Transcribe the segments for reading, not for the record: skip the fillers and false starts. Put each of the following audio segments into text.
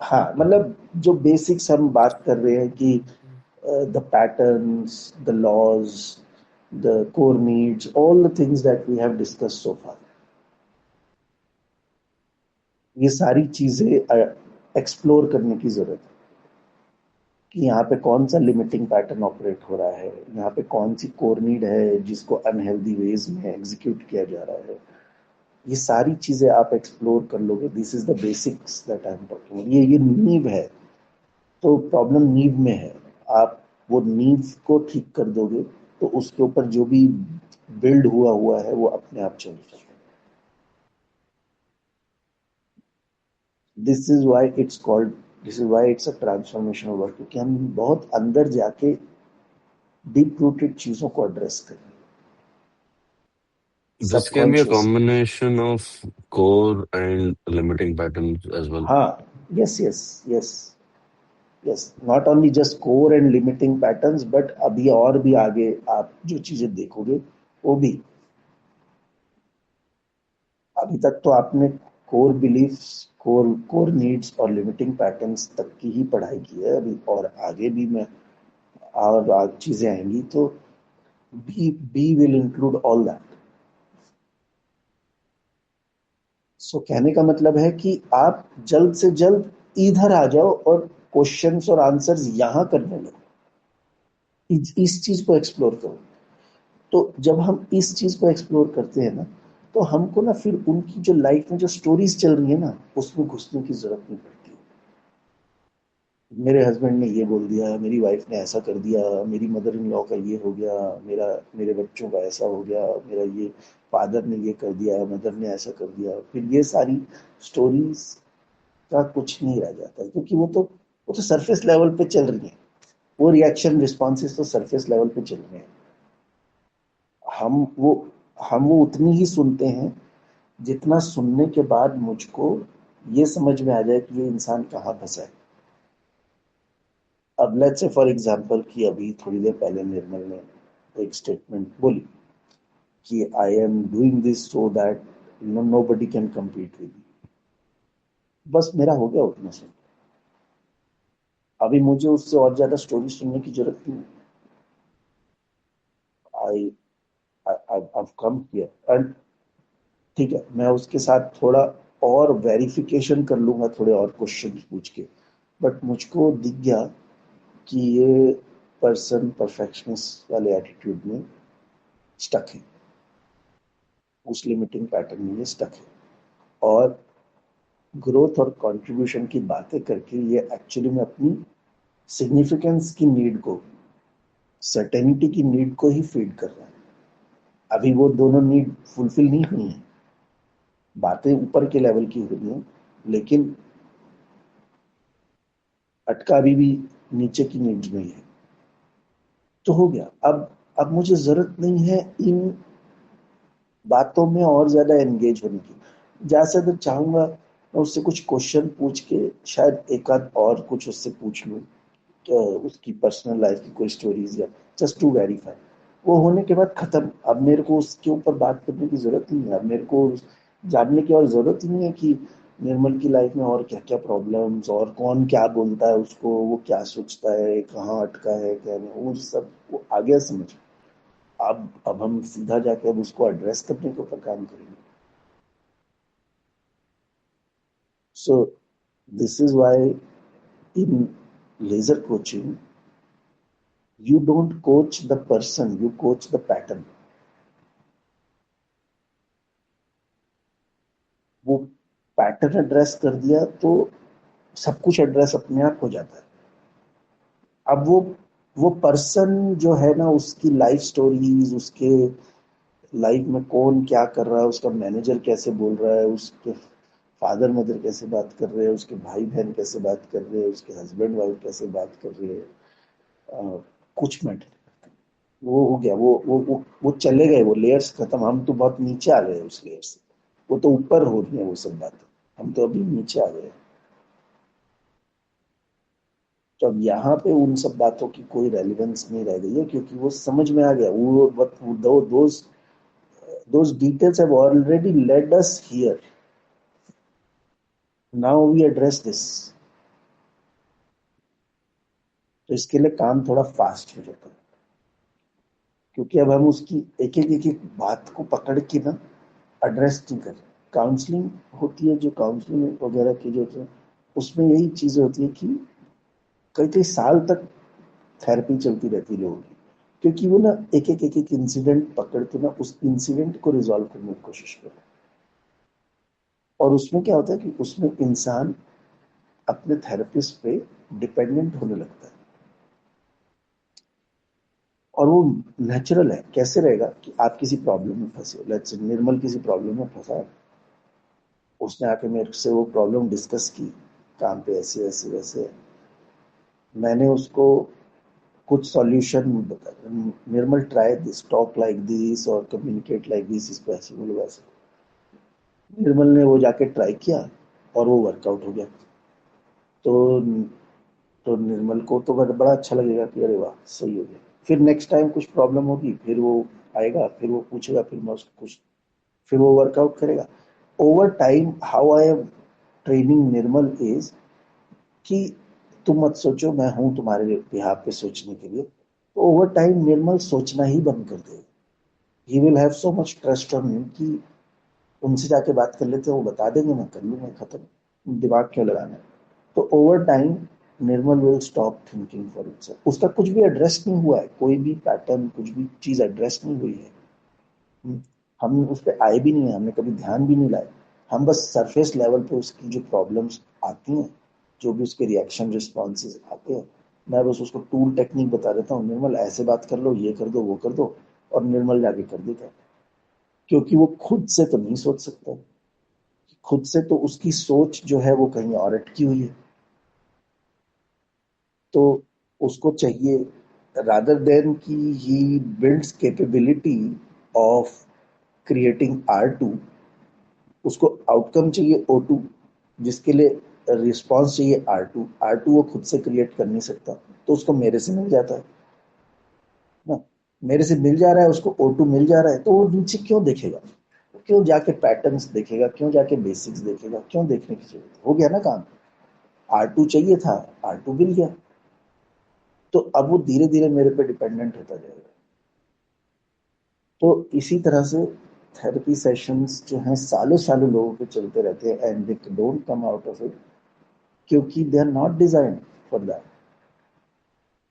हाँ, मतलब जो बेसिक्स हम बात कर रहे हैं कि the patterns, the laws, the core needs, all the things that we have discuss so far, ये सारी चीजें एक्सप्लोर करने की जरूरत है कि यहाँ पे कौन सा लिमिटिंग पैटर्न ऑपरेट हो रहा है, यहाँ पे कौन सी कोर नीड है जिसको अनहेल्दी वेज में एग्जीक्यूट किया जा रहा है। ये सारी चीजें आप एक्सप्लोर कर लोगे। This is the basics that I am talking, ये नींव है। तो प्रॉब्लम नींव में है। आप वो नींव को ठीक कर दोगे तो उसके ऊपर जो भी बिल्ड हुआ हुआ है वो अपने आप चल जाएगा। This is why it's called, this is why it's a transformational work, क्योंकि हम बहुत अंदर जाके डीप रूटेड चीजों को एड्रेस करें। This can be a subconscious. combination of core and limiting patterns as well. हाँ, yes yes yes yes, not only just core and limiting patterns, but अभी और भी आगे आप जो चीजें देखोगे वो भी। अभी तक तो आपने core beliefs, core core needs और लिमिटिंग पैटर्न्स तक की ही पढ़ाई की है। अभी और आगे भी मैं और आज चीजें आएंगी तो we will include all that. So कहने का मतलब है कि आप जल्द से जल्द इधर आ जाओ और क्वेश्चंस और आंसर्स यहां करने लगो। इस चीज को एक्सप्लोर करो। तो जब हम इस चीज को एक्सप्लोर करते हैं ना, तो हमको ना फिर उनकी जो लाइफ में जो स्टोरीज चल रही है ना, उसमें घुसने की जरूरत नहीं पड़ती। मेरे हस्बैंड ने ये बोल दिया, मेरी वाइफ ने ऐसा कर दिया, मेरी मदर इन लॉ का ये हो गया, मेरा मेरे बच्चों का ऐसा हो गया, मेरा ये फादर ने ये कर दिया, मदर ने ऐसा कर दिया। फिर ये सारी स्टोरीज का कुछ नहीं रह जाता, क्योंकि वो तो सरफेस लेवल पे चल रही है। वो रिएक्शन रिस्पॉन्सेज तो सरफेस लेवल पे चल रहे हैं। हम वो हम वो उतनी ही सुनते हैं जितना सुनने के बाद मुझको ये समझ में आ जाए कि ये इंसान कहाँ फंसा है। अब लेट्स से फॉर एग्जांपल कि अभी थोड़ी देर पहले निर्मल ने एक स्टेटमेंट बोली कि I am doing this so that nobody can compete with me. बस मेरा हो गया उतना सुन। अभी मुझे उससे और ज्यादा स्टोरी सुनने की जरूरत नहीं। आई आई कम हियर एंड ठीक है, मैं उसके साथ थोड़ा और वेरिफिकेशन कर लूंगा, थोड़े और क्वेश्चन पूछ के। बट मुझको दिख गया कि ये पर्सन परफेक्शनिस्ट वाले एटीट्यूड में स्टक है, उस लिमिटिंग पैटर्न में ये स्टक है। और ग्रोथ और कंट्रीब्यूशन की बातें करके ये एक्चुअली में अपनी सिग्निफिकेंस की नीड को, सर्टेनिटी की नीड को ही फीड कर रहा है। अभी वो दोनों नीड फुलफिल नहीं हुई हैं। बातें ऊपर के लेवल की हुई हैं, लेकिन अटका अभी भी नीचे की नीड्स में ही है। तो हो गया। अब मुझे जरूरत नहीं है इन बातों में और ज्यादा एंगेज होने की। जैसे तो चाहूंगा मैं उससे कुछ क्वेश्चन पूछ के शायद एक आध और कुछ उससे पूछ लूं, तो उसकी पर्सनल लाइफ की कोई स्टोरीज या जस्ट टू वेरीफाई। वो होने के बाद खत्म। अब मेरे को उसके ऊपर बात करने की जरूरत नहीं है। अब मेरे को जानने की और जरूरत ही नहीं है कि निर्मल की लाइफ में और क्या क्या प्रॉब्लम्स, और कौन क्या बोलता है उसको, वो क्या सोचता है, कहाँ अटका है, क्या नहीं, वो सब वो आ गया समझ। अब हम सीधा जाके अब उसको एड्रेस करने के ऊपर काम करेंगे। So this is why in Laser coaching you don't coach the person, you coach the pattern। वो पैटर्न एड्रेस कर दिया तो सब कुछ एड्रेस अपने आप हो जाता है। अब वो पर्सन जो है ना, उसकी लाइफ स्टोरीज, उसके लाइफ में कौन क्या कर रहा है, उसका मैनेजर कैसे बोल रहा है, उसके फादर मदर कैसे बात कर रहे हैं, उसके भाई बहन कैसे बात कर रहे हैं, उसके हस्बैंड वाइफ कैसे बात कर रहे हैं, कुछ मैटर। वो हो गया, वो चले गए, वो लेयर्स खत्म। हम तो बहुत नीचे आ गए उस लेयर से। वो तो ऊपर हो रही है वो सब बातें, हम तो अभी नीचे आ गए। तो अब यहाँ पे उन सब बातों की कोई रेलिवेंस नहीं रह गई है, क्योंकि वो समझ में आ गया। वो those details have already led us here. Now we address this। तो इसके लिए काम थोड़ा फास्ट हो जाता है, क्योंकि अब हम उसकी एक एक बात को पकड़ के ना एड्रेस नहीं कर रहे। काउंसलिंग होती है, जो काउंसलिंग वगैरह की जो है, उसमें यही चीजें होती है कि कई कई साल तक थेरेपी चलती रहती है लोगों की, क्योंकि वो ना एक एक इंसिडेंट पकड़ के ना उस इंसिडेंट को रिजॉल्व करने की कोशिश कर रहे हैं। और उसमें क्या होता है कि उसमें इंसान अपने थेरेपिस्ट पे डिपेंडेंट होने लगता है। और वो नेचुरल है, कैसे रहेगा कि आप किसी प्रॉब्लम में फंसे हो, लेट्स से निर्मल किसी प्रॉब्लम में फंसा है, उसने आके मेरे से वो प्रॉब्लम डिस्कस की, काम पे ऐसे ऐसे वैसे, मैंने उसको कुछ सॉल्यूशन बताया, Nirmal try this, talk like this और कम्युनिकेट लाइक दिस, इसको ऐसे बोलो वैसे। निर्मल ने वो जाके ट्राई किया और वो वर्कआउट हो गया। तो तो निर्मल को तो बड़ा अच्छा लगेगा कि अरे वाह सही हो गया। फिर नेक्स्ट टाइम कुछ प्रॉब्लम होगी, फिर वो आएगा, फिर वो पूछेगा, फिर मैं उसको कुछ, फिर वो वर्कआउट करेगा। Over time how I am training Nirmal is कि तुम मत सोचो, मैं हूं तुम्हारे बिहाफ पे सोचने के लिए। तो ओवर टाइम निर्मल सोचना ही बंद कर देगा। He will have so much trust on you कि उनसे जाके बात कर लेते हैं, वो बता देंगे, मैं कर लूंगा, खत्म, दिमाग क्यों लगाना है। तो over time Nirmal will stop thinking for itself. उसका कुछ भी एड्रेस नहीं हुआ है, कोई भी पैटर्न, कुछ भी चीज एड्रेस नहीं हुई है। हम्म, हम उस पर आए भी नहीं है, हमने कभी ध्यान भी नहीं लाया। हम बस सरफेस लेवल पे उसकी जो प्रॉब्लम्स आती हैं, जो भी उसके रिएक्शन रिस्पॉन्सेज आते हैं, मैं बस उसको टूल टेक्निक बता देता हूँ, निर्मल ऐसे बात कर लो, ये कर दो, वो कर दो, और निर्मल जाके कर देता है। क्योंकि वो खुद से तो नहीं सोच सकता, खुद से तो उसकी सोच जो है वो कहीं और अटकी हुई है। तो उसको चाहिए, रादर देन कि he builds capability of creating R2, उसको आउटकम चाहिए O2, जिसके लिए रिस्पॉन्स चाहिए R2। वो खुद से क्रिएट कर नहीं सकता, तो उसको मेरे से मिल जाता है ना। मेरे से मिल जा रहा है, उसको O2 मिल जा रहा है, तो वो नीचे क्यों देखेगा, क्यों जाके पैटर्न्स देखेगा, क्यों जाके बेसिक्स देखेगा, क्यों देखने की जरूरत है? हो गया ना काम। R2 चाहिए था, R2 मिल गया। तो अब वो धीरे धीरे मेरे पे डिपेंडेंट होता जाएगा। तो इसी तरह से थेरेपी सेशंस जो हैं सालों सालों लोगों के चलते रहते हैं, and they don't come out of it, क्योंकि they are not design for that.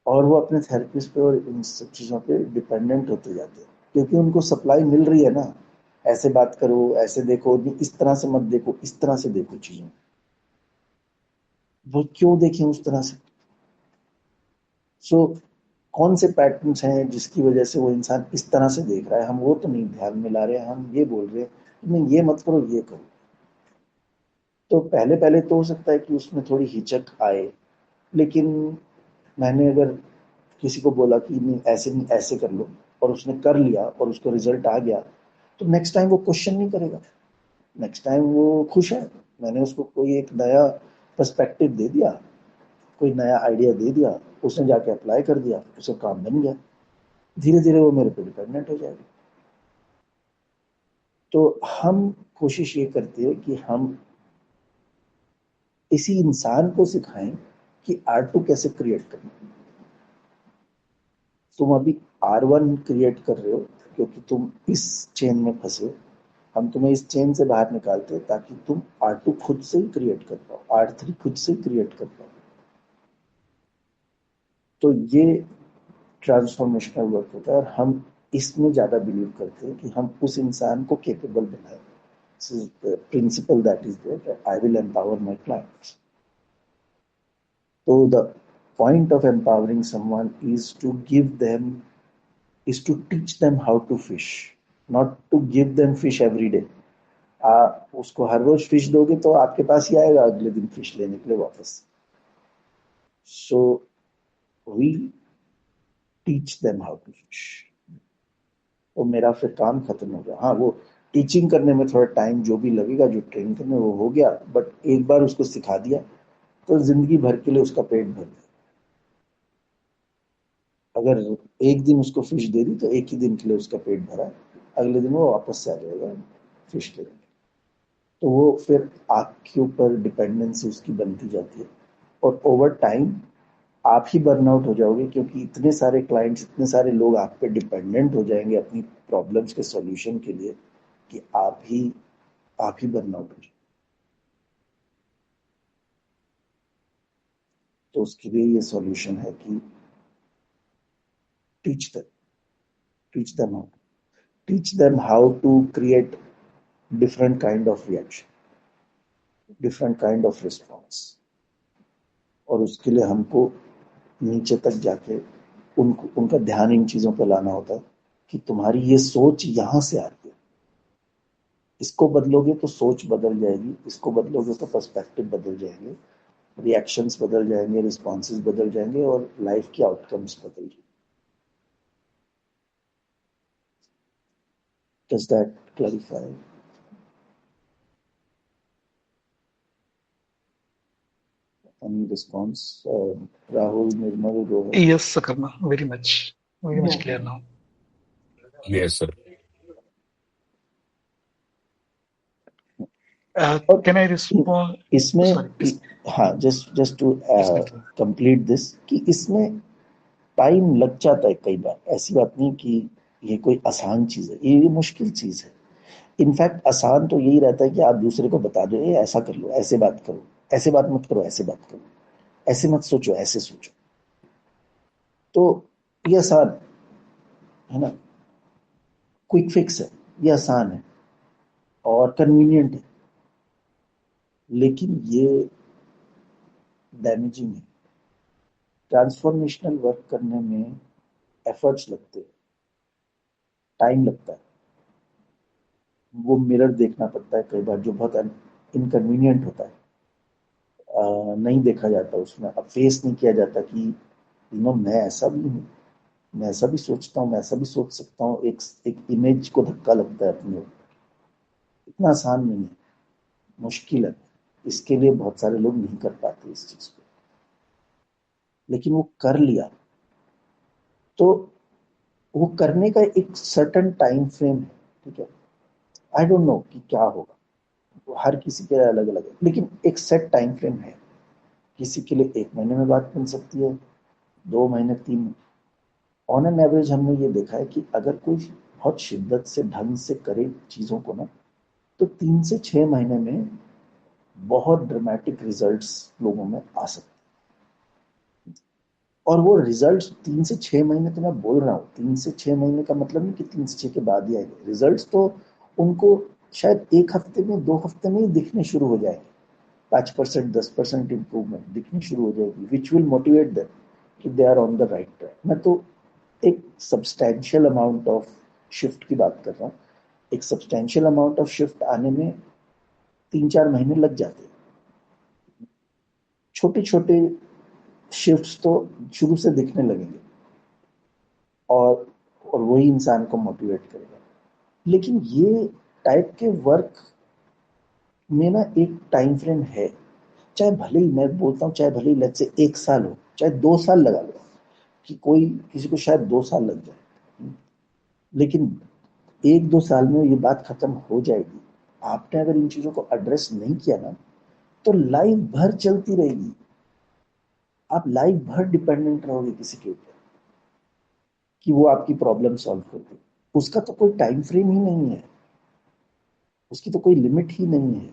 और वो अपने थेरेपिस्ट पे और इन सब चीज़ों पे डिपेंडेंट होते जाते हैं, क्योंकि उनको सप्लाई मिल रही है ना, ऐसे बात करो, ऐसे देखो, इस तरह से मत देखो, इस तरह से देखो चीज़ों। वो क्यों देखें उस तरह से? सो कौन से पैटर्न्स हैं जिसकी वजह से वो इंसान इस तरह से देख रहा है, हम वो तो नहीं ध्यान में ला रहे हैं, हम ये बोल रहे हैं कि नहीं ये मत करो, ये करो। तो पहले पहले तो हो सकता है कि उसमें थोड़ी हिचक आए, लेकिन मैंने अगर किसी को बोला कि नहीं ऐसे कर लो, और उसने कर लिया और उसको रिजल्ट आ गया, तो नेक्स्ट टाइम वो क्वेश्चन नहीं करेगा, नेक्स्ट टाइम वो खुश है। मैंने उसको कोई एक नया पर्सपेक्टिव दे दिया, कोई नया आइडिया दे दिया, उसने जाके अप्लाई कर दिया, उसका काम बन गया। धीरे धीरे वो मेरे पे डिपेंडेंट हो जाएगा। तो हम कोशिश ये करते हैं कि हम इसी इंसान को सिखाएं कि R2 कैसे क्रिएट करना। तुम अभी R1 क्रिएट कर रहे हो क्योंकि तुम इस चेन में फंसे हो, हम तुम्हें इस चेन से बाहर निकालते हैं ताकि तुम R2 खुद से ही क्रिएट कर पाओ, R3 खुद से ही क्रिएट कर पाओ। तो ये ट्रांसफॉर्मेशनल वर्क होता है, और हम इसमें ज्यादा बिलीव करते हैं कि हम उस इंसान को केपेबल बनाए। This is the principle that is there, that I will empower my clients. So the point of empowering someone is to teach them how to fish, not to give them fish every day. आप उसको हर रोज fish दोगे तो आपके पास ही आएगा अगले दिन fish लेने के लिए वापस। So we teach them how to fish. तो मेरा फिर काम खत्म हो गया। हाँ, वो टीचिंग करने में थोड़ा टाइम जो भी लगेगा, जो ट्रेन करने वो हो गया, बट एक बार उसको सिखा दिया तो जिंदगी भर के लिए उसका पेट भर गया। अगर एक दिन उसको फिश दे दी तो एक ही दिन के लिए उसका पेट भरा, अगले दिन वो वापस से आ जाएगा फिश लेने। तो वो फिर आपके ऊपर डिपेंडेंसी उसकी बनती जाती है, और ओवर टाइम आप ही बर्नआउट हो जाओगे, क्योंकि इतने सारे क्लाइंट्स, इतने सारे लोग आप पे डिपेंडेंट हो जाएंगे अपनी प्रॉब्लम्स के सॉल्यूशन के लिए, कि आप ही बर्नआउट हो जाओगे। तो उसके लिए ये सॉल्यूशन है कि teach them teach them how teach them how to create different kind of reaction, different kind of response. और उसके लिए हमको नीचे तक जाके उनको, उनका ध्यान इन चीजों पर लाना होता है कि तुम्हारी ये सोच यहां से आ रही है, इसको बदलोगे तो सोच बदल जाएगी, इसको बदलोगे तो पर्सपेक्टिव बदल जाएंगे, रिएक्शंस बदल जाएंगे, रिस्पॉन्सेज बदल जाएंगे, और लाइफ की आउटकम्स बदल जाएंगे। Does that clarify? Any response? Rahul, Nirmal, Rohan? Yes, Sakarna, very much clear now. Yes, sir. और Can I respond? इसमें Sorry, please. हाँ, just just to Please continue. Complete this, कि इसमें टाइम लग जाता है कई बार। ऐसी बात नहीं कि ये कोई आसान चीज है, ये मुश्किल चीज है। इनफैक्ट आसान तो यही रहता है कि आप दूसरे को बता दो, ये ऐसा कर लो, ऐसे बात करो, ऐसे बात मत करो, ऐसे बात करो, ऐसे मत सोचो, ऐसे सोचो। तो ये आसान है ना, क्विक फिक्स है, ये आसान है और कन्वीनियंट है, लेकिन ये डैमेजिंग है। ट्रांसफॉर्मेशनल वर्क करने में एफर्ट्स लगते हैं, टाइम लगता है, वो मिरर देखना पड़ता है कई बार, जो बहुत इनकन्वीनियंट होता है। नहीं देखा जाता उसमें, अब फेस नहीं किया जाता कि मैं ऐसा भी हूँ, मैं ऐसा भी सोचता हूँ, मैं ऐसा भी सोच सकता हूँ। एक एक इमेज को धक्का लगता है अपने ऊपर। इतना आसान नहीं है, मुश्किल है। इसके लिए बहुत सारे लोग नहीं कर पाते इस चीज को, लेकिन वो कर लिया तो वो करने का एक सर्टन टाइम फ्रेम है। ठीक है, आई डोंट नो कि क्या होगा, वो हर किसी के लिए अलग अलग है, लेकिन एक सेट टाइम फ्रेम है। किसी के लिए 1 महीने में बात बन सकती है, 2 महीने, 3। ऑन एन एवरेज हमने ये देखा है कि अगर कोई बहुत शिद्दत से ढंग से करे चीजों को ना, तो 3 से 6 महीने में बहुत ड्रामेटिक रिजल्ट्स लोगों में आ सकते हैं। और वो रिजल्ट्स 3 से 6 महीने, तो मैं बोल रहा हूँ 3 से 6 महीने का मतलब नहीं कि 3 से 6 के बाद ही आएंगे रिजल्ट्स, तो उनको शायद 1 हफ्ते में, 2 हफ्ते में ही दिखने शुरू हो जाएंगे। 5%, 10% इंप्रूवमेंट दिखनी शुरू हो जाएगी, विच विल मोटिवेट देम कि they are on the right track. मैं तो एक सब्सटैंशियल अमाउंट ऑफ शिफ्ट की बात कर रहा हूँ। एक सब्सटैंशियल अमाउंट ऑफ शिफ्ट आने में 3-4 महीने लग जाते हैं। छोटे छोटे शिफ्ट्स तो शुरू से दिखने लगेंगे, और और वही इंसान को मोटिवेट करेगा। लेकिन ये टाइप के वर्क में ना एक टाइम फ्रेम है। चाहे भले ही, मैं बोलता हूँ, चाहे भले ही लेट से 1 साल हो, चाहे 2 साल लगा लो, कि कोई किसी को शायद 2 साल लग जाए, लेकिन 1-2 साल में ये बात खत्म हो जाएगी। आपने अगर इन चीजों को एड्रेस नहीं किया ना, तो लाइफ भर चलती रहेगी, आप लाइफ भर डिपेंडेंट रहोगे किसी के ऊपर कि वो आपकी प्रॉब्लम सॉल्व कर दे। उसका तो कोई टाइम फ्रेम ही नहीं है, उसकी तो कोई लिमिट ही नहीं है।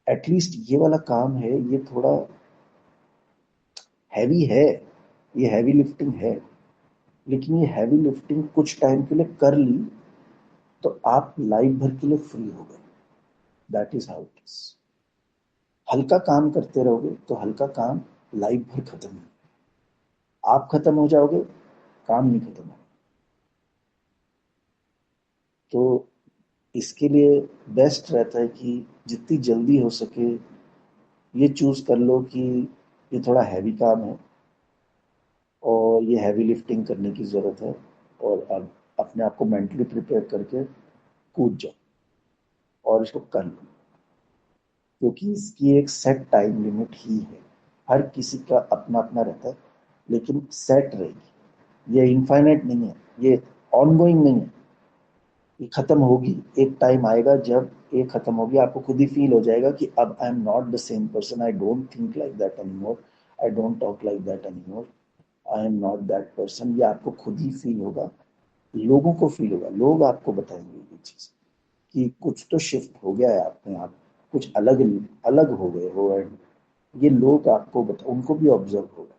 एटलीस्ट ये वाला काम है, ये थोड़ा हैवी है, ये हैवी लिफ्टिंग है, लेकिन ये हैवी लिफ्टिंग कुछ टाइम के लिए कर ली तो आप लाइफ भर के लिए फ्री हो गए। That is how it is. हल्का काम करते रहोगे तो हल्का काम लाइफ भर खत्म नहीं, आप खत्म हो जाओगे, काम नहीं खत्म होगा। तो इसके लिए बेस्ट रहता है कि जितनी जल्दी हो सके ये चूज कर लो कि ये थोड़ा हैवी काम है और ये हैवी लिफ्टिंग करने की जरूरत है, और अब अपने आप को मेंटली प्रिपेयर करके कूद जाओ और इसको कर लो, क्योंकि इसकी एक सेट टाइम लिमिट ही है। हर किसी का अपना अपना रहता है, लेकिन सेट रहेगी। ये इनफाइनाइट नहीं है, ये ऑनगोइंग नहीं है, ये खत्म होगी। एक टाइम आएगा जब ये खत्म होगी, आपको खुद ही फील हो जाएगा कि अब I am not the same person, I don't think like that any more, I don't talk like that anymore, I am not that person. ये आपको खुद ही फील होगा, लोगों को फील होगा, लोग आपको बताएंगे ये चीज कि कुछ तो शिफ्ट हो गया है आप में, आप कुछ अलग अलग हो गए हो। एंड ये लोग आपको बता, उनको भी ऑब्जर्व होगा।